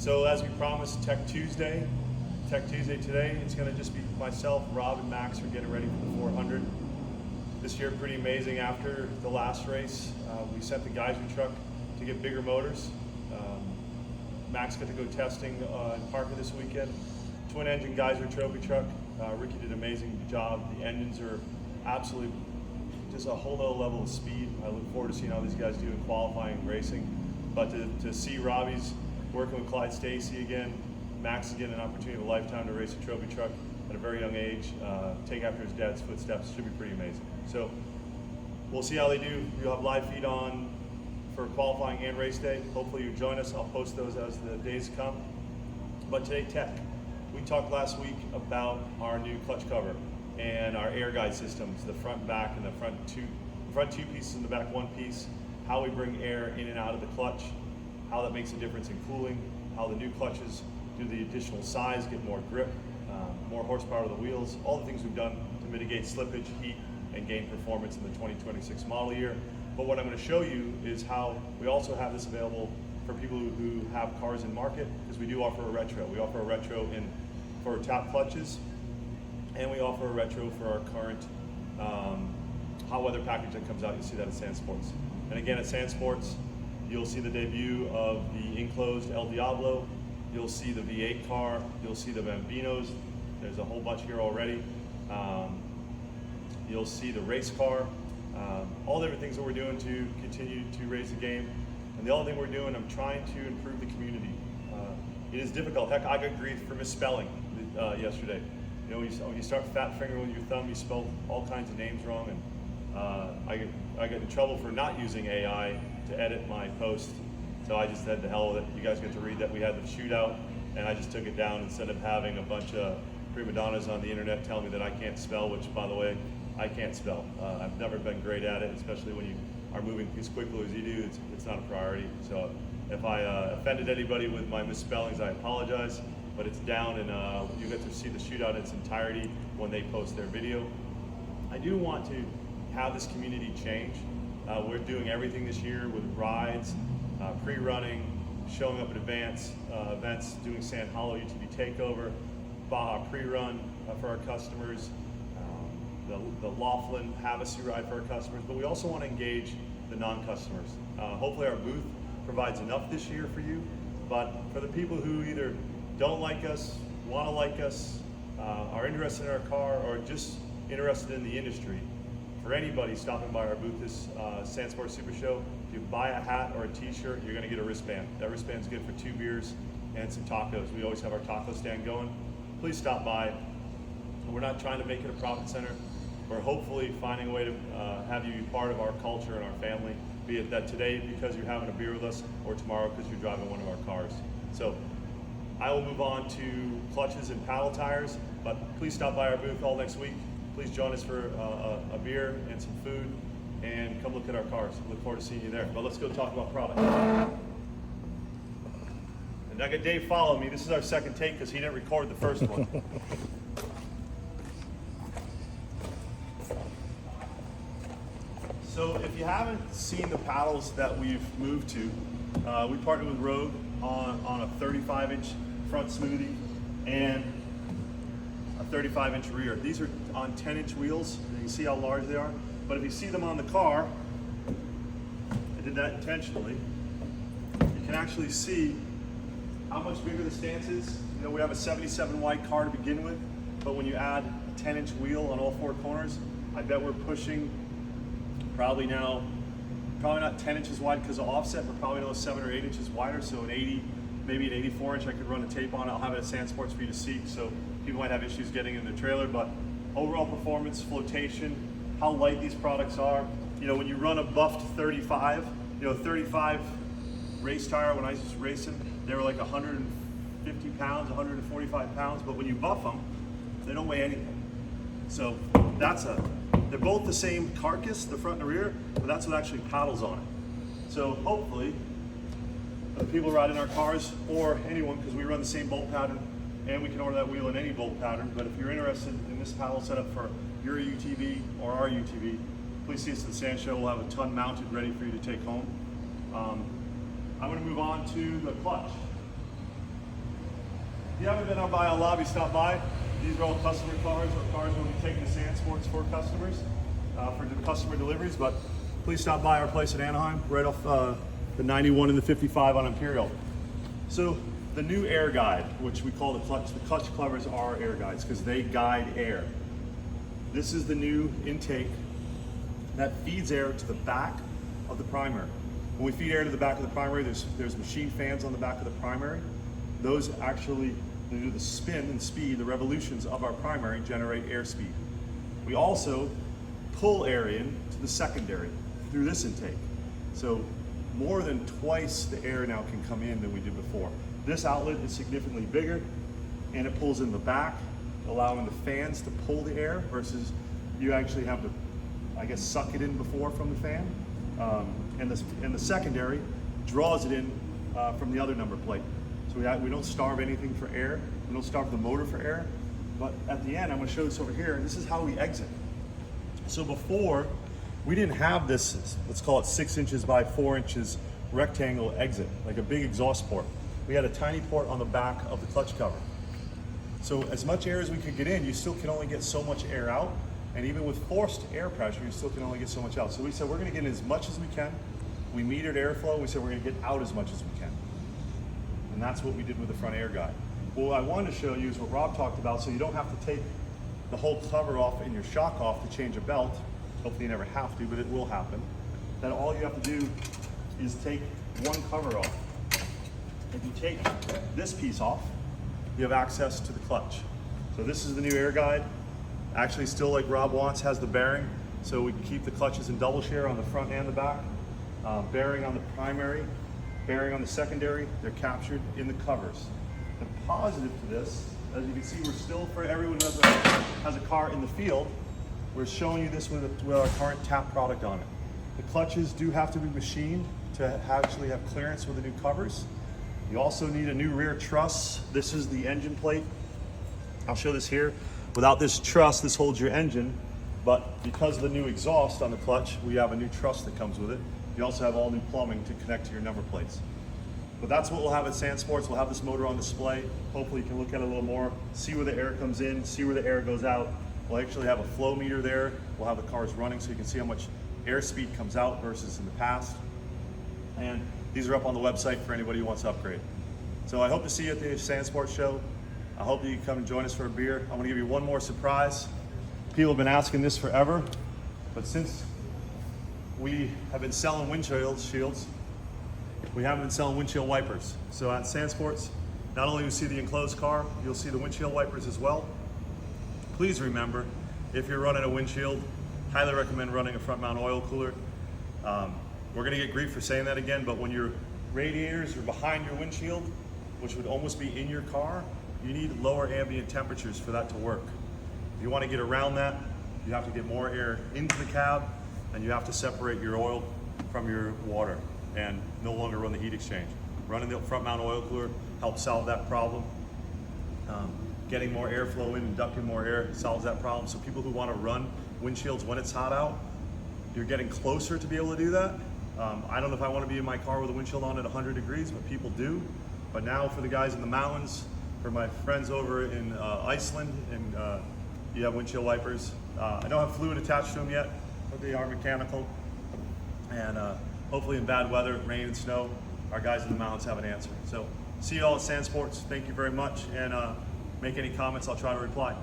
So as we promised, Tech Tuesday today, it's going to just be myself, Rob, and Max are getting ready for the 400. This year, pretty amazing. After the last race, we sent the geyser truck to get bigger motors. Max got to go testing in Parker this weekend. Twin engine geyser trophy truck. Ricky did an amazing job. The engines are absolutely just a whole other level of speed. I look forward to seeing how these guys do in qualifying and racing. But to see Robbie's working with Clyde Stacy again, Max is getting an opportunity of a lifetime to race a trophy truck at a very young age, take after his dad's footsteps. Should be pretty amazing. So we'll see how they do. You'll have live feed on for qualifying and race day. Hopefully you join us. I'll post those as the days come. But today, Tech. We talked last week about our new clutch cover and our air guide systems, the front and back, and the front two pieces and the back one piece, how we bring air in and out of the clutch, how that makes a difference in cooling, how the new clutches do the additional size, get more grip, more horsepower to the wheels, all the things we've done to mitigate slippage, heat, and gain performance in the 2026 model year. But what I'm going to show you is how we also have this available for people who have cars in market, because we do offer a retro. We offer a retro for tap clutches, and we offer a retro for our current hot weather package that comes out. You'll see that at Sand Sports. And again, at Sand Sports, you'll see the debut of the enclosed El Diablo. You'll see the V8 car. You'll see the Bambinos. There's a whole bunch here already. You'll see the race car. All the different things that we're doing to continue to raise the game. And the other thing we're doing, I'm trying to improve the community. It is difficult. Heck, I got grief for misspelling yesterday. You know, when you start fat fingering with your thumb, you spell all kinds of names wrong, and I get in trouble for not using AI to edit my post. So I just said to hell with it. You guys get to read that we had the shootout, and I just took it down instead of having a bunch of prima donnas on the internet telling me that I can't spell, which, by the way, I can't spell. I've never been great at it, especially when you are moving as quickly as you do. It's not a priority. So if I offended anybody with my misspellings, I apologize. But it's down, and you get to see the shootout in its entirety when they post their video. I do want to have this community change. We're doing everything this year with rides, pre-running, showing up at events, doing Sand Hollow UTV takeover, Baja pre-run for our customers, the Laughlin Havasu ride for our customers, but we also want to engage the non-customers. Hopefully our booth provides enough this year for you, but for the people who either don't like us, want to like us, are interested in our car, or just interested in the industry, for anybody stopping by our booth this Sand Sports Super Show, if you buy a hat or a t-shirt, you're going to get a wristband. That wristband's good for 2 beers and some tacos. We always have our taco stand going. Please stop by. We're not trying to make it a profit center. We're hopefully finding a way to have you be part of our culture and our family, be it that today because you're having a beer with us, or tomorrow because you're driving one of our cars. So I will move on to clutches and paddle tires, but please stop by our booth all next week. Please join us for a beer and some food, and come look at our cars. Look forward to seeing you there. But let's go talk about product. And I got Dave following me. This is our second take because he didn't record the first one. So if you haven't seen the paddles that we've moved to, we partnered with Rogue on a 35-inch front smoothie and a 35-inch rear. These are on 10-inch wheels. You can see how large they are. But if you see them on the car, I did that intentionally, you can actually see how much bigger the stance is. You know, we have a 77 wide car to begin with, but when you add a 10-inch wheel on all 4 corners, I bet we're pushing probably not 10 inches wide because of offset, but probably another 7 or 8 inches wider. So an 80, maybe an 84-inch, I could run a tape on it. I'll have it at Sand Sports for you to see. So people might have issues getting in the trailer, but overall performance, flotation, how light these products are. You know, when you run a buffed 35, you know, 35 race tire, when I was just racing, they were like 150 pounds, 145 pounds, but when you buff them, they don't weigh anything. So they're both the same carcass, the front and the rear, but that's what actually paddles on it. So hopefully, the people riding our cars, or anyone, because we run the same bolt pattern, and we can order that wheel in any bolt pattern, but if you're interested in this paddle setup for your UTV or our UTV, please see us at the Sand Show. We'll have a ton mounted ready for you to take home. I'm going to move on to the clutch. If you haven't been out by our lobby, stop by. These are all customer cars, or cars we'll be taking to Sand Sports for customers, for customer deliveries. But please stop by our place in Anaheim, right off the 91 and the 55 on Imperial. So the new air guide, which we call the clutch covers are air guides because they guide air. This is the new intake that feeds air to the back of the primary. When we feed air to the back of the primary, there's machine fans on the back of the primary. Those actually do the spin and speed, the revolutions of our primary generate airspeed. We also pull air in to the secondary through this intake. So more than twice the air now can come in than we did before. This outlet is significantly bigger and it pulls in the back, allowing the fans to pull the air versus you actually have to, I guess, suck it in before from the fan. And the secondary draws it in from the other number plate. So we don't starve anything for air. We don't starve the motor for air. But at the end, I'm gonna show this over here. This is how we exit. So before, we didn't have this, let's call it 6 inches by 4 inches rectangle exit, like a big exhaust port. We had a tiny port on the back of the clutch cover. So as much air as we could get in, you still can only get so much air out. And even with forced air pressure, you still can only get so much out. So we said we're gonna get in as much as we can. We metered airflow, we said we're gonna get out as much as we can. And that's what we did with the front air guide. What I wanted to show you is what Rob talked about, so you don't have to take the whole cover off and your shock off to change a belt. Hopefully you never have to, but it will happen. Then all you have to do is take one cover off. If you take this piece off, you have access to the clutch. So this is the new air guide. Actually, still like Rob wants, has the bearing, so we can keep the clutches in double share on the front and the back. Bearing on the primary, bearing on the secondary, they're captured in the covers. The positive to this, as you can see, we're still, for everyone who has a car in the field, we're showing you this with our current tap product on it. The clutches do have to be machined to actually have clearance with the new covers. You also need a new rear truss. This is the engine plate. I'll show this here. Without this truss, this holds your engine, but because of the new exhaust on the clutch, we have a new truss that comes with it. You also have all new plumbing to connect to your number plates. But that's what we'll have at Sand Sports. We'll have this motor on display. Hopefully you can look at it a little more, see where the air comes in, see where the air goes out. We'll actually have a flow meter there. We'll have the cars running so you can see how much airspeed comes out versus in the past. And these are up on the website for anybody who wants to upgrade. So I hope to see you at the Sand Sports show. I hope that you can come and join us for a beer. I'm gonna give you one more surprise. People have been asking this forever, but since we have been selling windshield shields, we haven't been selling windshield wipers. So at Sand Sports, not only will you see the enclosed car, you'll see the windshield wipers as well. Please remember, if you're running a windshield, highly recommend running a front mount oil cooler. We're gonna get grief for saying that again, but when your radiators are behind your windshield, which would almost be in your car, you need lower ambient temperatures for that to work. If you want to get around that, you have to get more air into the cab, and you have to separate your oil from your water and no longer run the heat exchange. Running the front mount oil cooler helps solve that problem. Getting more airflow in and ducting more air solves that problem. So people who want to run windshields when it's hot out, you're getting closer to be able to do that. I don't know if I want to be in my car with a windshield on at 100 degrees, but people do. But now for the guys in the mountains, for my friends over in Iceland, and you have windshield wipers. I don't have fluid attached to them yet, but they are mechanical. And hopefully in bad weather, rain and snow, our guys in the mountains have an answer. So see you all at Sand Sports. Thank you very much. And make any comments, I'll try to reply.